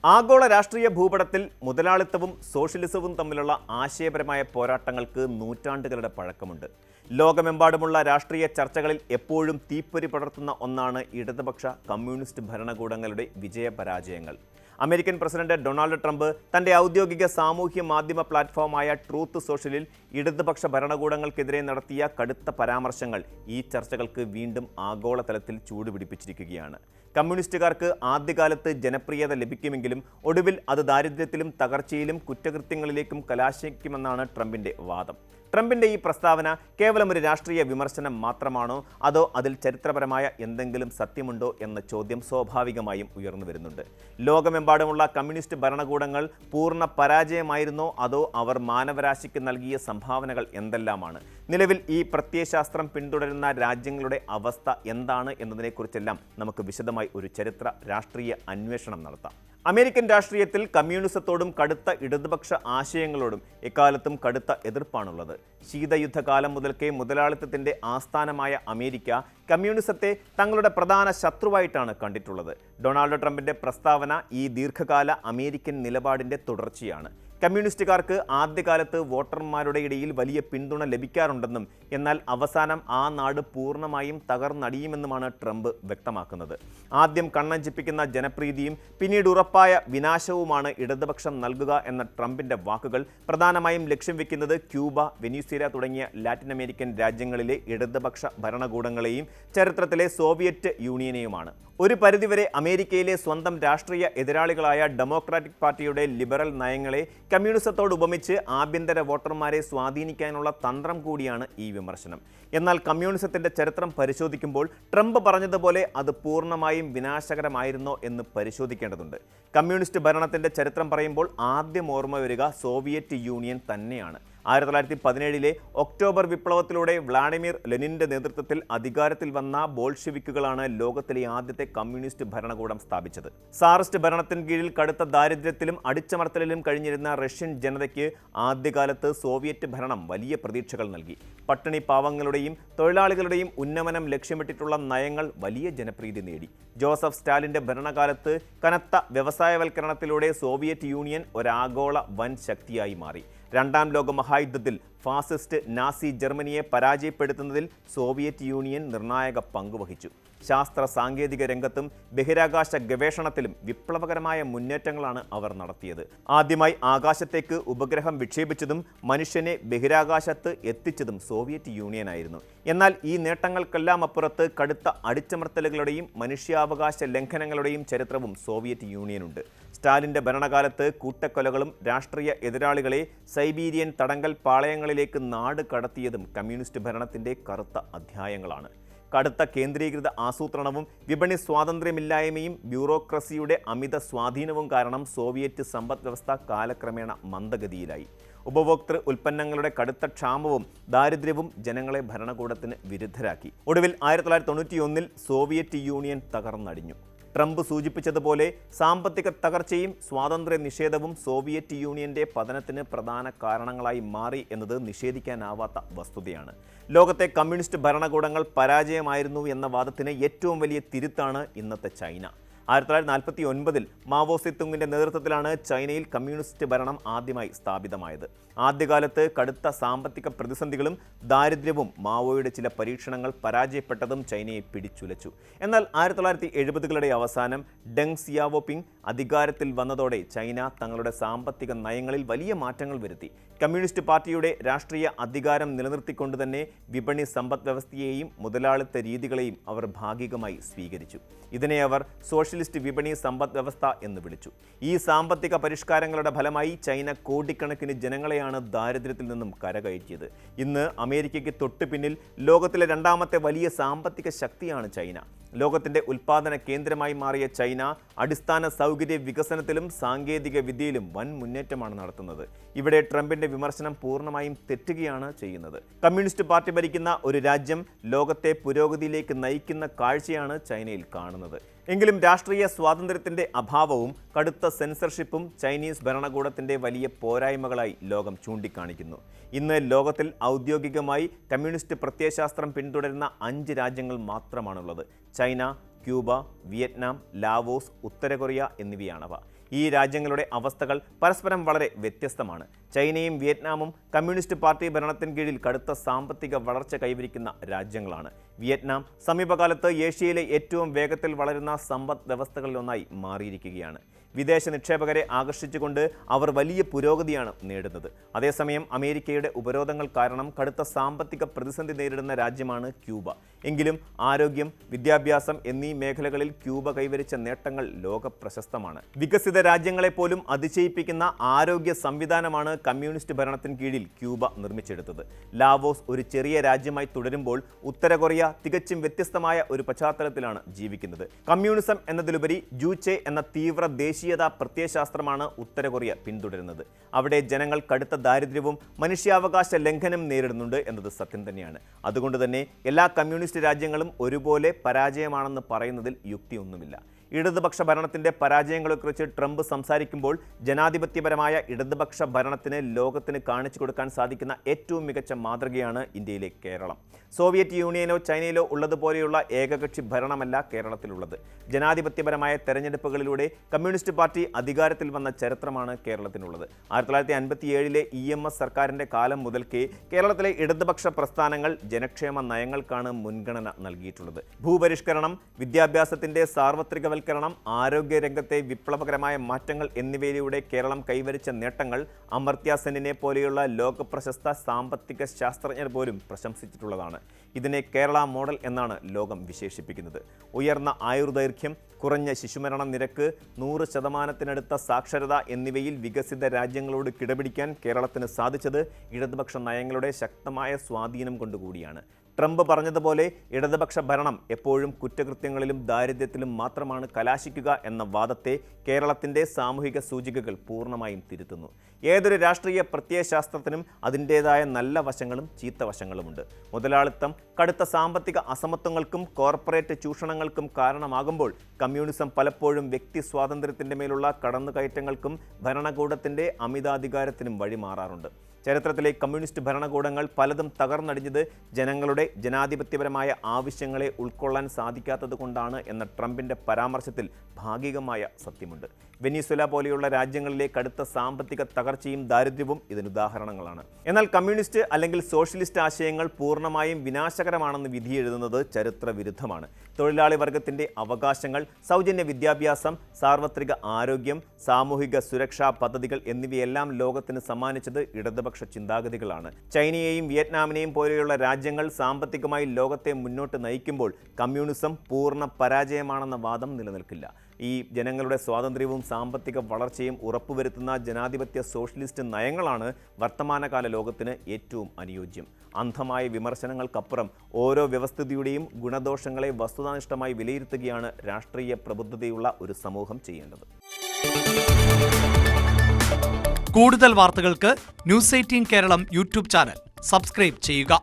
ആഗോള രാഷ്ട്രീയ ഭൂപടത്തിൽ മുതലാളിത്തവും സോഷ്യലിസവും തമ്മിലുള്ള ആശയപരമായ പോരാട്ടങ്ങൾക്ക് നൂറ്റാണ്ടുകളുടെ പഴക്കമുണ്ട്. ലോകമെമ്പാടുമുള്ള രാഷ്ട്രീയ ചർച്ചകളിൽ എപ്പോഴും തീപ്പൊരി പടർത്തുന്ന ഒന്നാണ് ഇടതുപക്ഷ കമ്മ്യൂണിസ്റ്റ് ഭരണകൂടങ്ങളുടെ വിജയപരാജയങ്ങൾ. അമേരിക്കൻ പ്രസിഡന്റ് ഡൊണാൾഡ് ട്രംപ് തന്റെ ഔദ്യോഗിക സാമൂഹ്യ മാധ്യമ പ്ലാറ്റ്ഫോമായ ട്രൂത്ത് സോഷ്യലിൽ ഇടതുപക്ഷ ഭരണകൂടങ്ങൾക്കെതിരെ നടത്തിയ കടുത്ത പരാമർശങ്ങൾ ഈ ചർച്ചകൾക്ക് വീണ്ടും ആഗോളതലത്തിൽ ചൂടുപിടിപ്പിച്ചിരിക്കുകയാണ്. കമ്മ്യൂണിസ്റ്റുകാർക്ക് ആദ്യകാലത്ത് ജനപ്രിയത ലഭിക്കുമെങ്കിലും ഒടുവിൽ അത് ദാരിദ്ര്യത്തിലും തകർച്ചയിലും കുറ്റകൃത്യങ്ങളിലേക്കും കലാശിക്കുമെന്നാണ് ട്രംപിന്റെ വാദം. ട്രംപിന്റെ ഈ പ്രസ്താവന കേവലം ഒരു രാഷ്ട്രീയ വിമർശനം മാത്രമാണോ, അതോ അതിൽ ചരിത്രപരമായ എന്തെങ്കിലും സത്യമുണ്ടോ എന്ന ചോദ്യം സ്വാഭാവികമായും ഉയർന്നു വരുന്നുണ്ട്. ലോകമെമ്പാടുമുള്ള കമ്മ്യൂണിസ്റ്റ് ഭരണകൂടങ്ങൾ പൂർണ്ണ പരാജയമായിരുന്നോ, അതോ അവർ മാനവരാശിക്ക് നൽകിയ സംഭാവനകൾ എന്തെല്ലാമാണ്? നിലവിൽ ഈ പ്രത്യയശാസ്ത്രം പിന്തുടരുന്ന രാജ്യങ്ങളുടെ അവസ്ഥ എന്താണ് എന്നതിനെക്കുറിച്ചെല്ലാം നമുക്ക് വിശദമായി ഒരു ചരിത്ര രാഷ്ട്രീയ അന്വേഷണം നടത്താം. അമേരിക്കൻ രാഷ്ട്രീയത്തിൽ കമ്മ്യൂണിസത്തോടും കടുത്ത ഇടതുപക്ഷ ആശയങ്ങളോടും എക്കാലത്തും കടുത്ത എതിർപ്പാണുള്ളത്. ശീതയുദ്ധകാലം മുതൽക്കേ മുതലാളിത്തത്തിന്റെ ആസ്ഥാനമായ അമേരിക്ക കമ്മ്യൂണിസത്തെ തങ്ങളുടെ പ്രധാന ശത്രുവായിട്ടാണ് കണ്ടിട്ടുള്ളത്. ഡൊണാൾഡ് ട്രംപിന്റെ പ്രസ്താവന ഈ ദീർഘകാല അമേരിക്കൻ നിലപാടിന്റെ തുടർച്ചയാണ്. കമ്മ്യൂണിസ്റ്റുകാർക്ക് ആദ്യകാലത്ത് വോട്ടർമാരുടെ ഇടയിൽ വലിയ പിന്തുണ ലഭിക്കാറുണ്ടെന്നും എന്നാൽ അവസാനം ആ നാട് പൂർണ്ണമായും തകർന്നടിയുമെന്നുമാണ് ട്രംപ് വ്യക്തമാക്കുന്നത്. ആദ്യം കണ്ണഞ്ചിപ്പിക്കുന്ന ജനപ്രീതിയും പിന്നീട് ഉറപ്പായ വിനാശവുമാണ് ഇടതുപക്ഷം നൽകുക എന്ന ട്രംപിന്റെ വാക്കുകൾ പ്രധാനമായും ലക്ഷ്യം വെക്കുന്നത് ക്യൂബ, വെനിസ്വേല തുടങ്ങിയ ലാറ്റിൻ അമേരിക്കൻ രാജ്യങ്ങളിലെ ഇടതുപക്ഷ ഭരണകൂടങ്ങളെയും ചരിത്രത്തിലെ സോവിയറ്റ് യൂണിയനെയുമാണ്. ഒരു പരിധിവരെ അമേരിക്കയിലെ സ്വന്തം രാഷ്ട്രീയ എതിരാളികളായ ഡെമോക്രാറ്റിക് പാർട്ടിയുടെ ലിബറൽ നയങ്ങളെ കമ്മ്യൂണിസത്തോട് ഉപമിച്ച് ആഭ്യന്തര വോട്ടർമാരെ സ്വാധീനിക്കാനുള്ള തന്ത്രം കൂടിയാണ് ഈ വിമർശനം. എന്നാൽ കമ്മ്യൂണിസത്തിന്റെ ചരിത്രം പരിശോധിക്കുമ്പോൾ ട്രംപ് പറഞ്ഞതുപോലെ അത് പൂർണ്ണമായും വിനാശകരമായിരുന്നോ എന്ന് പരിശോധിക്കേണ്ടതുണ്ട്. കമ്മ്യൂണിസ്റ്റ് ഭരണത്തിന്റെ ചരിത്രം പറയുമ്പോൾ ആദ്യം ഓർമ്മ വരിക സോവിയറ്റ് യൂണിയൻ തന്നെയാണ്. 1917 ഒക്ടോബർ വിപ്ലവത്തിലൂടെ വ്ളാഡിമിർ ലെനിന്റെ നേതൃത്വത്തിൽ അധികാരത്തിൽ വന്ന ബോൾഷെവിക്കുകളാണ് ലോകത്തിലെ ആദ്യത്തെ കമ്മ്യൂണിസ്റ്റ് ഭരണകൂടം സ്ഥാപിച്ചത്. സാറിസ്റ്റ് ഭരണത്തിന് കീഴിൽ കടുത്ത ദാരിദ്ര്യത്തിലും അടിച്ചമർത്തലിലും കഴിഞ്ഞിരുന്ന റഷ്യൻ ജനതയ്ക്ക് ആദ്യകാലത്ത് സോവിയറ്റ് ഭരണം വലിയ പ്രതീക്ഷകൾ നൽകി. പട്ടിണി പാവങ്ങളുടെയും തൊഴിലാളികളുടെയും ഉന്നമനം ലക്ഷ്യമിട്ടിട്ടുള്ള നയങ്ങൾ വലിയ ജനപ്രീതി നേടി. ജോസഫ് സ്റ്റാലിന്റെ ഭരണകാലത്ത് കനത്ത വ്യവസായവൽക്കരണത്തിലൂടെ സോവിയറ്റ് യൂണിയൻ ഒരാഗോള വൻ ശക്തിയായി മാറി. രണ്ടാം ലോക മഹായുദ്ധത്തിൽ ഫാസിസ്റ്റ് നാസി ജർമ്മനിയെ പരാജയപ്പെടുത്തുന്നതിൽ സോവിയറ്റ് യൂണിയൻ നിർണായക പങ്കുവഹിച്ചു. ശാസ്ത്ര സാങ്കേതിക രംഗത്തും ബഹിരാകാശ ഗവേഷണത്തിലും വിപ്ലവകരമായ മുന്നേറ്റങ്ങളാണ് അവർ നടത്തിയത്. ആദ്യമായി ആകാശത്തേക്ക് ഉപഗ്രഹം വിക്ഷേപിച്ചതും മനുഷ്യനെ ബഹിരാകാശത്ത് എത്തിച്ചതും സോവിയറ്റ് യൂണിയനായിരുന്നു. എന്നാൽ ഈ നേട്ടങ്ങൾക്കെല്ലാം അപ്പുറത്ത് കടുത്ത അടിച്ചമർത്തലുകളുടെയും മനുഷ്യാവകാശ ലംഘനങ്ങളുടെയും ചരിത്രവും സോവിയറ്റ് യൂണിയനുണ്ട്. സ്റ്റാലിൻ്റെ ഭരണകാലത്ത് കൂട്ടക്കൊലകളും രാഷ്ട്രീയ എതിരാളികളെ സൈബീരിയൻ തടങ്കൽ പാളയങ്ങളിലേക്ക് നാട് കടത്തിയതും കമ്മ്യൂണിസ്റ്റ് ഭരണത്തിൻ്റെ കറുത്ത അധ്യായങ്ങളാണ്. കടുത്ത കേന്ദ്രീകൃത ആസൂത്രണവും വിപണി സ്വാതന്ത്ര്യമില്ലായ്മയും ബ്യൂറോക്രസിയുടെ അമിത സ്വാധീനവും കാരണം സോവിയറ്റ് സമ്പദ് വ്യവസ്ഥ കാലക്രമേണ മന്ദഗതിയിലായി. ഉപഭോക്തൃ ഉൽപ്പന്നങ്ങളുടെ കടുത്ത ക്ഷാമവും ദാരിദ്ര്യവും ജനങ്ങളെ ഭരണകൂടത്തിന് വിരുദ്ധരാക്കി. ഒടുവിൽ 1991 സോവിയറ്റ് യൂണിയൻ തകർന്നടിഞ്ഞു. ട്രംപ് സൂചിപ്പിച്ചതുപോലെ സാമ്പത്തിക തകർച്ചയും സ്വാതന്ത്ര്യ നിഷേധവും സോവിയറ്റ് യൂണിയന്റെ പതനത്തിന് പ്രധാന കാരണങ്ങളായി മാറി എന്നത് നിഷേധിക്കാനാവാത്ത വസ്തുതയാണ്. ലോകത്തെ കമ്മ്യൂണിസ്റ്റ് ഭരണകൂടങ്ങൾ പരാജയമായിരുന്നു എന്ന വാദത്തിന് ഏറ്റവും വലിയ തിരുത്താണ് ഇന്നത്തെ ചൈന. 1949 മാവോ സെത്തുങ്ങിൻ്റെ നേതൃത്വത്തിലാണ് ചൈനയിൽ കമ്മ്യൂണിസ്റ്റ് ഭരണം ആദ്യമായി സ്ഥാപിതമായത്. ആദ്യകാലത്ത് കടുത്ത സാമ്പത്തിക പ്രതിസന്ധികളും ദാരിദ്ര്യവും മാവോയുടെ ചില പരീക്ഷണങ്ങൾ പരാജയപ്പെട്ടതും ചൈനയെ പിടിച്ചുലച്ചു. എന്നാൽ 1970കളുടെ അവസാനം ഡെങ് സിയാവോപിങ് അധികാരത്തിൽ വന്നതോടെ ചൈന തങ്ങളുടെ സാമ്പത്തിക നയങ്ങളിൽ വലിയ മാറ്റങ്ങൾ വരുത്തി. കമ്മ്യൂണിസ്റ്റ് പാർട്ടിയുടെ രാഷ്ട്രീയ അധികാരം നിലനിർത്തിക്കൊണ്ട് തന്നെ വിപണി സമ്പദ് വ്യവസ്ഥയെയും മുതലാളിത്ത രീതികളെയും അവർ ഭാഗികമായി സ്വീകരിച്ചു. ഇതിനെ അവർ സോഷ്യലിസ്റ്റ് വിപണി സമ്പദ് വ്യവസ്ഥ എന്ന് വിളിച്ചു. ഈ സാമ്പത്തിക പരിഷ്കാരങ്ങളുടെ ഫലമായി ചൈന കോടിക്കണക്കിന് ജനങ്ങളെയാണ് ദാരിദ്ര്യത്തിൽ നിന്നും കരകയറ്റിയത്. ഇന്ന് അമേരിക്കയ്ക്ക് തൊട്ടു പിന്നിൽ ലോകത്തിലെ രണ്ടാമത്തെ വലിയ സാമ്പത്തിക ശക്തിയാണ് ചൈന. ലോകത്തിൻ്റെ ഉൽപ്പാദന കേന്ദ്രമായി മാറിയ ചൈന അടിസ്ഥാന സൗകര്യ വികസനത്തിലും സാങ്കേതിക വിദ്യയിലും വൻ മുന്നേറ്റമാണ് നടത്തുന്നത്. ഇവിടെ ട്രംപിൻ്റെ വിമർശനം പൂർണ്ണമായും തെറ്റുകയാണ് ചെയ്യുന്നത്. കമ്മ്യൂണിസ്റ്റ് പാർട്ടി ഭരിക്കുന്ന ഒരു രാജ്യം ലോകത്തെ പുരോഗതിയിലേക്ക് നയിക്കുന്ന കാഴ്ചയാണ് ചൈനയിൽ കാണുന്നത്. എങ്കിലും രാഷ്ട്രീയ സ്വാതന്ത്ര്യത്തിൻ്റെ അഭാവവും കടുത്ത സെൻസർഷിപ്പും ചൈനീസ് ഭരണകൂടത്തിൻ്റെ വലിയ പോരായ്മകളായി ലോകം ചൂണ്ടിക്കാണിക്കുന്നു. ഇന്ന് ലോകത്തിൽ ഔദ്യോഗികമായി കമ്മ്യൂണിസ്റ്റ് പ്രത്യയശാസ്ത്രം പിന്തുടരുന്ന 5 രാജ്യങ്ങൾ മാത്രമാണുള്ളത്. ചൈന, ക്യൂബ, വിയറ്റ്നാം, ലാവോസ്, ഉത്തര കൊറിയ എന്നിവയാണവ. ഈ രാജ്യങ്ങളുടെ അവസ്ഥകൾ പരസ്പരം വളരെ വ്യത്യസ്തമാണ്. ചൈനയും വിയറ്റ്നാമും കമ്മ്യൂണിസ്റ്റ് പാർട്ടി ഭരണത്തിന് കീഴിൽ കടുത്ത സാമ്പത്തിക വളർച്ച കൈവരിക്കുന്ന രാജ്യങ്ങളാണ്. വിയറ്റ്നാം സമീപകാലത്ത് ഏഷ്യയിലെ ഏറ്റവും വേഗത്തിൽ വളരുന്ന സമ്പദ് വ്യവസ്ഥകളിലൊന്നായി മാറിയിരിക്കുകയാണ്. വിദേശ നിക്ഷേപകരെ ആകർഷിച്ചുകൊണ്ട് അവർ വലിയ പുരോഗതിയാണ് നേടുന്നത്. അതേസമയം അമേരിക്കയുടെ ഉപരോധങ്ങൾ കാരണം കടുത്ത സാമ്പത്തിക പ്രതിസന്ധി നേരിടുന്ന രാജ്യമാണ് ക്യൂബ. എങ്കിലും ആരോഗ്യം, വിദ്യാഭ്യാസം എന്നീ മേഖലകളിൽ ക്യൂബ കൈവരിച്ച നേട്ടങ്ങൾ ലോക പ്രശസ്തമാണ്. വികസിത രാജ്യങ്ങളെപ്പോലും അതിശയിപ്പിക്കുന്ന ആരോഗ്യ സംവിധാനമാണ് കമ്മ്യൂണിസ്റ്റ് ഭരണത്തിന് കീഴിൽ ക്യൂബ നിർമ്മിച്ചെടുത്തത്. ലാവോസ് ഒരു ചെറിയ രാജ്യമായി തുടരുമ്പോൾ ഉത്തര കൊറിയ തികച്ചും വ്യത്യസ്തമായ ഒരു പശ്ചാത്തലത്തിലാണ് ജീവിക്കുന്നത്. കമ്മ്യൂണിസം എന്നതിലുപരി ജൂച്ചെ എന്ന തീവ്ര ദേശീയതാ പ്രത്യയശാസ്ത്രമാണ് ഉത്തര കൊറിയ പിന്തുടരുന്നത്. അവിടെ ജനങ്ങൾ കടുത്ത ദാരിദ്ര്യവും മനുഷ്യാവകാശ ലംഘനം നേരിടുന്നുണ്ട് എന്നത് സത്യം തന്നെയാണ്. അതുകൊണ്ട് തന്നെ എല്ലാ കമ്മ്യൂണിസ്റ്റ് രാജ്യങ്ങളും ഒരുപോലെ പരാജയമാണെന്ന് പറയുന്നതിൽ യുക്തിയൊന്നുമില്ല. ഇടതുപക്ഷ ഭരണത്തിന്റെ പരാജയങ്ങളെക്കുറിച്ച് ട്രംപ് സംസാരിക്കുമ്പോൾ ജനാധിപത്യപരമായ ഇടതുപക്ഷ ഭരണത്തിന് ലോകത്തിന് കാണിച്ചു കൊടുക്കാൻ സാധിക്കുന്ന ഏറ്റവും മികച്ച മാതൃകയാണ് ഇന്ത്യയിലെ കേരളം. സോവിയറ്റ് യൂണിയനോ ചൈനയിലോ ഉള്ളതുപോലെയുള്ള ഏകകക്ഷി ഭരണമല്ല കേരളത്തിലുള്ളത്. ജനാധിപത്യപരമായ തെരഞ്ഞെടുപ്പുകളിലൂടെ കമ്മ്യൂണിസ്റ്റ് പാർട്ടി അധികാരത്തിൽ വന്ന ചരിത്രമാണ് കേരളത്തിനുള്ളത്. 1957 EMS സർക്കാരിന്റെ കാലം മുതൽക്കേ കേരളത്തിലെ ഇടതുപക്ഷ പ്രസ്ഥാനങ്ങൾ ജനക്ഷേമ നയങ്ങൾക്കാണ് മുൻഗണന നൽകിയിട്ടുള്ളത്. ഭൂപരിഷ്കരണം, വിദ്യാഭ്യാസത്തിന്റെ സാർവത്രിക ആരോഗ്യരംഗത്തെ വിപ്ലവകരമായ മാറ്റങ്ങൾ എന്നിവയിലൂടെ കേരളം കൈവരിച്ച നേട്ടങ്ങൾ അമർത്യ സെന്നിനെ പോലെയുള്ള ലോകപ്രശസ്ത സാമ്പത്തിക ശാസ്ത്രജ്ഞർ പോലും പ്രശംസിച്ചിട്ടുള്ളതാണ്. ഇതിനെ കേരള മോഡൽ എന്നാണ് ലോകം വിശേഷിപ്പിക്കുന്നത്. ഉയർന്ന ആയുർദൈർഘ്യം, കുറഞ്ഞ ശിശുമരണ നിരക്ക്, 100% സാക്ഷരത എന്നിവയിൽ വികസിത രാജ്യങ്ങളോട് കിടപിടിക്കാൻ കേരളത്തിന് സാധിച്ചത് ഇടതുപക്ഷ നയങ്ങളുടെ ശക്തമായ സ്വാധീനം കൊണ്ടുകൂടിയാണ്. ട്രംപ് പറഞ്ഞതുപോലെ ഇടതുപക്ഷ ഭരണം എപ്പോഴും കുറ്റകൃത്യങ്ങളിലും ദാരിദ്ര്യത്തിലും മാത്രമാണ് കലാശിക്കുക എന്ന വാദത്തെ കേരളത്തിൻ്റെ സാമൂഹിക സൂചികകൾ പൂർണ്ണമായും തിരുത്തുന്നു. ഏതൊരു രാഷ്ട്രീയ പ്രത്യയശാസ്ത്രത്തിനും അതിൻ്റേതായ നല്ല വശങ്ങളും ചീത്ത വശങ്ങളുമുണ്ട്. മുതലാളിത്തം കടുത്ത സാമ്പത്തിക അസമത്വങ്ങൾക്കും കോർപ്പറേറ്റ് ചൂഷണങ്ങൾക്കും കാരണമാകുമ്പോൾ കമ്മ്യൂണിസം പലപ്പോഴും വ്യക്തി സ്വാതന്ത്ര്യത്തിൻ്റെ മേലുള്ള കടന്നുകയറ്റങ്ങൾക്കും ഭരണകൂടത്തിൻ്റെ അമിതാധികാരത്തിനും വഴിമാറാറുണ്ട്. ചരിത്രത്തിലെ കമ്മ്യൂണിസ്റ്റ് ഭരണകൂടങ്ങൾ പലതും തകർന്നടിഞ്ഞത് ജനങ്ങളുടെ ജനാധിപത്യപരമായ ആവശ്യങ്ങളെ ഉൾക്കൊള്ളാൻ സാധിക്കാത്തത് കൊണ്ടാണ് എന്ന ട്രംപിൻ്റെ പരാമർശത്തിൽ ഭാഗികമായ സത്യമുണ്ട്. വെനിസ്വേല പോലെയുള്ള രാജ്യങ്ങളിലെ കടുത്ത സാമ്പത്തിക തകർച്ചയും ദാരിദ്ര്യവും ഇതിനുദാഹരണങ്ങളാണ്. എന്നാൽ കമ്മ്യൂണിസ്റ്റ് അല്ലെങ്കിൽ സോഷ്യലിസ്റ്റ് ആശയങ്ങൾ പൂർണ്ണമായും വിനാശകരമാണെന്ന് വിധിയെഴുതുന്നത് ചരിത്ര വിരുദ്ധമാണ്. തൊഴിലാളി വർഗത്തിൻ്റെ അവകാശങ്ങൾ, സൗജന്യ വിദ്യാഭ്യാസം, സാർവത്രിക ആരോഗ്യം, സാമൂഹിക സുരക്ഷാ പദ്ധതികൾ എന്നിവയെല്ലാം ലോകത്തിന് സമ്മാനിച്ചത് ഇടതുപക്ഷ ചിന്താഗതികളാണ്. ചൈനയെയും വിയറ്റ്നാമിനെയും പോലെയുള്ള രാജ്യങ്ങൾ സാമ്പത്തികമായി ലോകത്തെ മുന്നോട്ട് നയിക്കുമ്പോൾ കമ്മ്യൂണിസം പൂർണ്ണ പരാജയമാണെന്ന വാദം നിലനിൽക്കില്ല. ഈ ജനങ്ങളുടെ സ്വാതന്ത്ര്യവും സാമ്പത്തിക വളർച്ചയും ഉറപ്പുവരുത്തുന്ന ജനാധിപത്യ സോഷ്യലിസ്റ്റ് നയങ്ങളാണ് വർത്തമാനകാല ലോകത്തിന് ഏറ്റവും അനുയോജ്യം. അന്ധമായ വിമർശനങ്ങൾക്കപ്പുറം ഓരോ വ്യവസ്ഥിതിയുടെയും ഗുണദോഷങ്ങളെ വസ്തുതാനിഷ്ഠമായി വിലയിരുത്തുകയാണ് രാഷ്ട്രീയ പ്രബുദ്ധതയുള്ള ഒരു സമൂഹം ചെയ്യേണ്ടത്. കൂടുതൽ വാർത്തകൾക്ക് news 18 Keralam YouTube channel subscribe ചെയ്യുക.